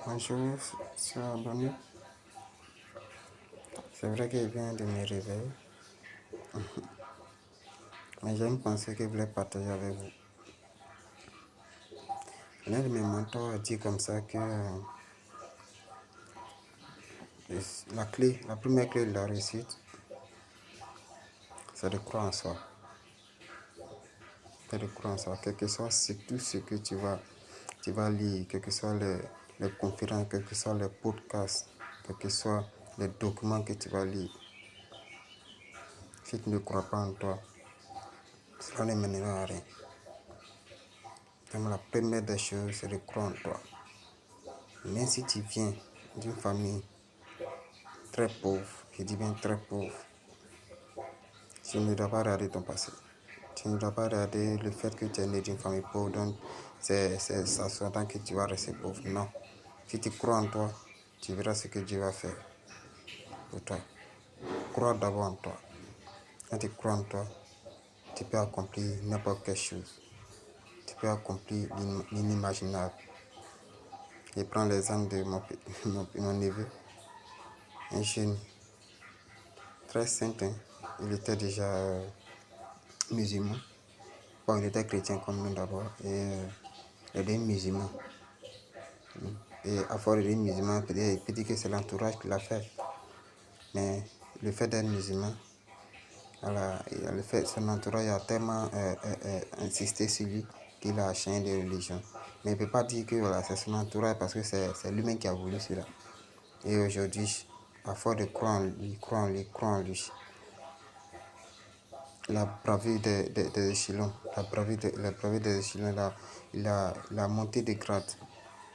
Bonjour, c'est abonné. C'est vrai qu'il vient de me réveiller, mais j'ai une pensée que je voulais partager avec vous. L'un de mes mentors a dit comme ça que la première clé de la réussite, c'est de croire en soi. C'est de croire en soi, quel que soit tout ce que tu vas lire, quels que soient les conférences, quels que soient les podcasts, quels que soient les documents que tu vas lire. Si tu ne crois pas en toi, cela ne mènera à rien. Donc la première des choses, c'est de croire en toi. Même si tu viens d'une famille très pauvre, je dis bien très pauvre, tu ne dois pas regarder ton passé. Tu ne dois pas regarder le fait que tu es né d'une famille pauvre, donc c'est ça sous-entend que tu vas rester pauvre. Non. Si tu crois en toi, tu verras ce que Dieu va faire pour toi. Crois d'abord en toi. Quand tu crois en toi, tu peux accomplir n'importe quelle chose. Tu peux accomplir l'inimaginable. Je prends l'exemple de mon neveu, un jeune très saint, hein. Il était déjà musulman. Bon, il était chrétien comme nous d'abord, et il est musulman. Et à force d'être musulman, il peut dire que c'est l'entourage qui l'a fait. Mais le fait d'être musulman, voilà, son entourage a tellement insisté sur lui qu'il a changé de religion. Mais il ne peut pas dire que voilà, c'est son entourage parce que c'est lui-même qui a voulu cela. Et aujourd'hui, à force de croire en lui, la bravure des échelons, la bravure des échelons, la montée de grade.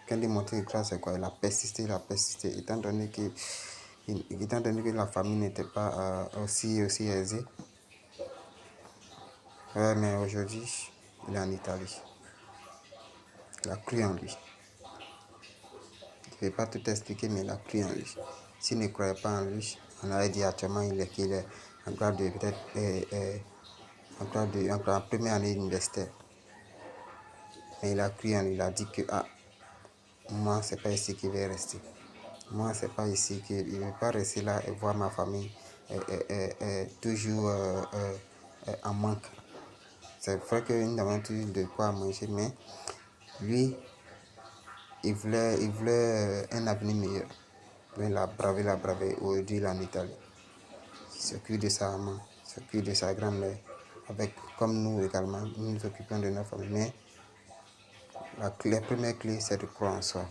Quand il est monté de grade, c'est quoi? Il a persisté, étant donné que la famille n'était pas aussi aisée. Ouais, mais aujourd'hui, il est en Italie. Il a cru en lui. Je ne vais pas tout expliquer, mais il a cru en lui. S'il ne croyait pas en lui, on aurait dit actuellement qu'il est en grade de peut-être en première année universitaire. Mais il a cru en lui, il a dit que moi, c'est pas ici qu'il va rester. Moi, c'est pas ici qu'il ne veut pas rester là et voir ma famille toujours en manque. C'est vrai que nous avons toujours de quoi manger, mais lui, il voulait un avenir meilleur. Mais il a bravé. Aujourd'hui, il est en Italie. Il s'occupe de sa maman, il s'occupe de sa grand-mère. Comme nous également, nous nous occupons de notre famille. Mais la première clé, c'est de croire en soi.